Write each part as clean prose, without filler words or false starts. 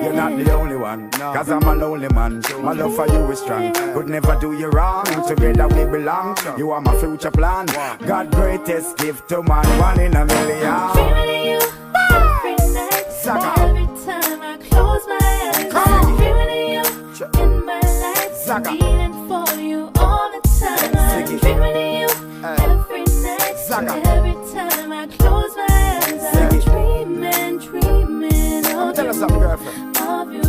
You're not the only one, cause I'm a lonely man. My love for you is strong, could never do you wrong. Together we belong, you are my future plan. God greatest gift to man, 1 in a million. Dreaming of you every night, every time I close my eyes. Dreaming of you in my life, needing for you all the time. I'm dreaming of you every night, every time I close my eyes. I'm dreaming of you.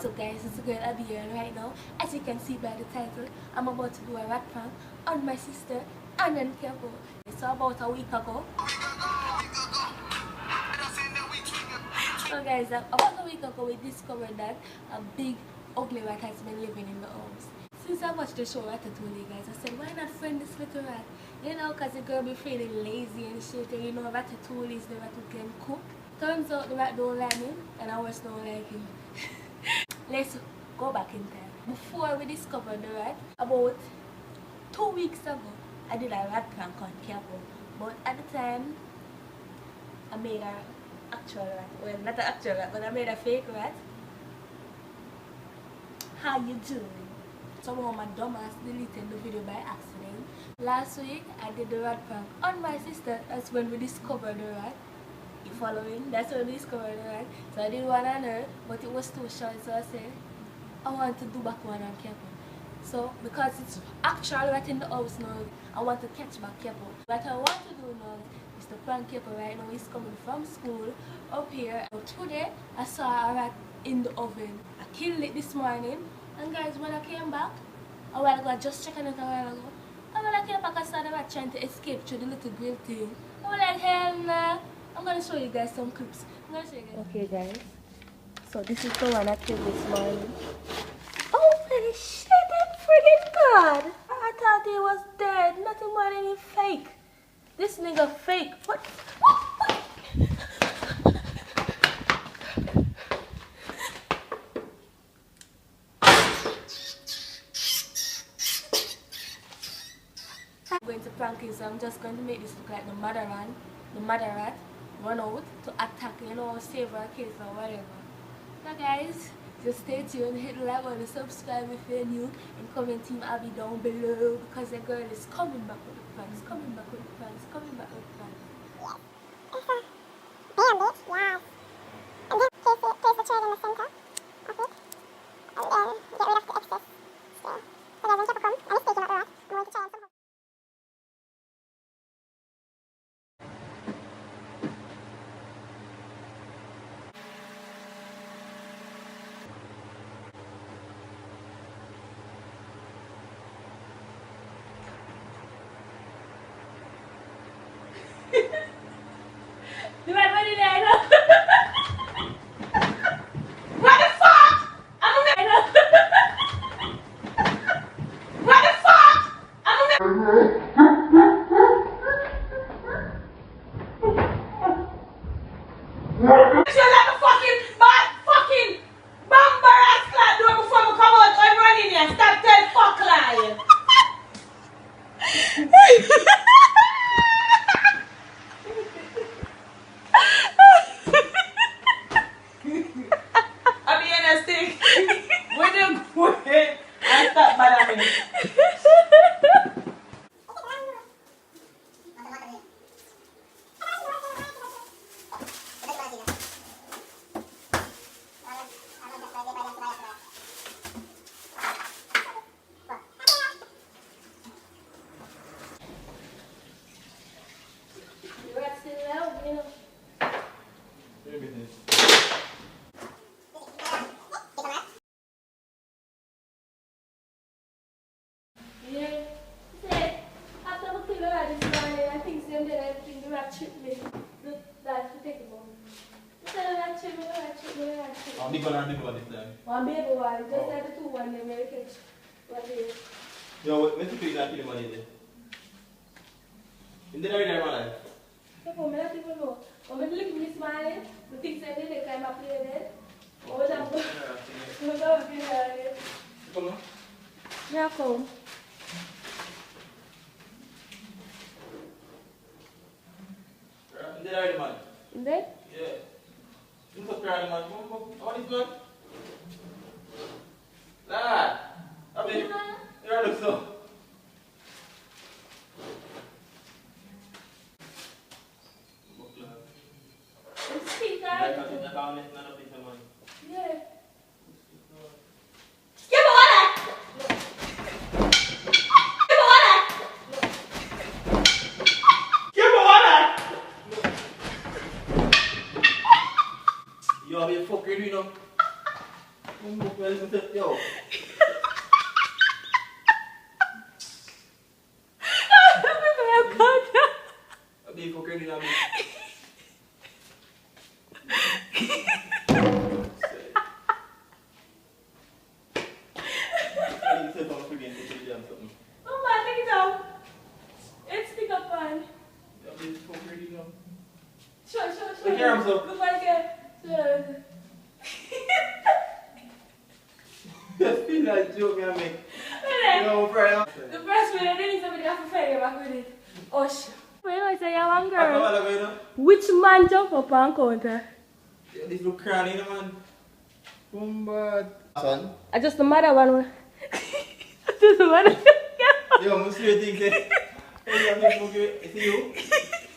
So guys, it's a girl Abigail right now. As you can see by the title, I'm about to do a rap prank on my sister Anan Kepo. So about a week ago. So guys, about a week ago we discovered that a big ugly rat has been living in the house. Since I watched the show Ratatouille, guys, I said why not friend this little rat? You know, cause the girl be feeling lazy and shit, and you know Ratatouille is the rat who can cook. Turns out the rat don't like me and ours don't like him. Let's go back in time. Before we discovered the rat, about 2 weeks ago, I did a rat prank on Capo. But at the time, I made an actual rat. Well, not an actual rat, but I made a fake rat. How you doing? Somehow my dumbass deleted the video by accident. Last week, I did the rat prank on my sister. That's when we discovered the rat. You following? That's when we discovered the rat. So I did one on her, but it was too short, so I said, I want to do back one on Kepo. So, because it's actual rat in the house now, I want to catch back Kepo. What I want to do now is to prank Kepo right now. He's coming from school up here. But today, I saw a rat in the oven. I killed it this morning. And guys, when I came back, a while ago, I just checked on it a while ago. And when I came back, I saw the rat trying to escape through the little grill thing. I was like, hell nah. I'm going to show you guys some clips. Okay guys, so this is the one I killed this morning. Oh my shit, I'm friggin' God. I thought he was dead, nothing more than he fake. This nigga fake. What? I'm going to prank him, so I'm just going to make this look like the mother rat run out to attack, you know, save our kids or whatever. So guys, just stay tuned, hit the like button, subscribe if you're new, and comment Team Abby down below because the girl is coming back with the plans, coming back with the plans, coming back with the plans. Bam, bitch, yes. And then place the chair in the center of it, and then get rid of the excess still. So guys, when Kepo come, and he's taking out the rat, I'm going to try and somehow. The rat went in there, I know. What the fuck? I'm a man. What the fuck? I'm a man. You like a fucking bad fucking bumper ass clad door before we come out and run in here. Stop telling fuck lie. I'm being a stick. With the good. I stop bad. One baby one, just like the 2 1 they make it. What is it? Yo, where's the pig that kill him on there? In the area, man. So, I don't even know. When I look at me smiling, the things that they kind of play there. Oh, I'm going to be here. Come on. Yeah, come. In the area, man. In there? Yeah. You put crying, man. What is good? Lad. I mean, you're look so. Speak I out. can't none of this, man. Yeah. Give me water! Give me water! Give me water! Yo, be fucking, you know. Yo. I'll be fucking, you know. Oh man, take it out. It's pick up on. Sure. Take your arms up. Look what again. Sure. Just feel like joke, man, mate. Really? Yo, bro. The first minute, then need somebody have to fail back with it. Oh shit. Wait, I say you're one I come girl. out of it, Which man jump up on counter? this look cranny, you know, man. Bombard. Son. I just the mother one. Just the mother. Yo, I'm straight thinking. Hey, I'm just see you?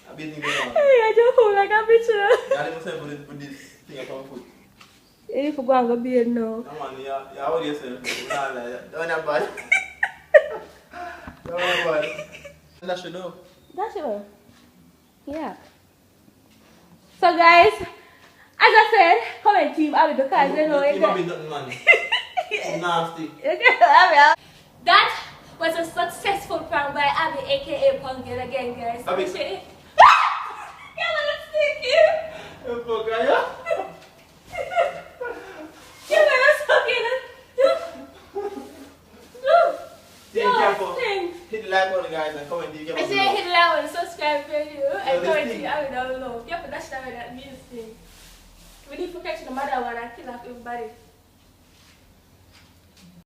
I've been thinking, man. Hey, I just hold like a bitch. I didn't say put this thing up on foot. If you go and go beard now. No, man, yeah, how do you say it? Nah, don't have bad. Don't have bad. That should know. That's it. Yeah. So guys, as I said, comment team Abby because you know You it. might be nothing, man. So nasty. That was a successful prank by Abby aka Pumpkin again, guys. Abby. Appreciate it. Yeah, let's take you. You fuck, are you? Yeah, let's fuck it. Take careful. Thanks. Hit the like button, guys, and comment if you I can. say hit the like button, subscribe for you, and this comment thing. to Abby down below. Yeah, but that's not that music thing. We need to catch the mother one and kill off everybody.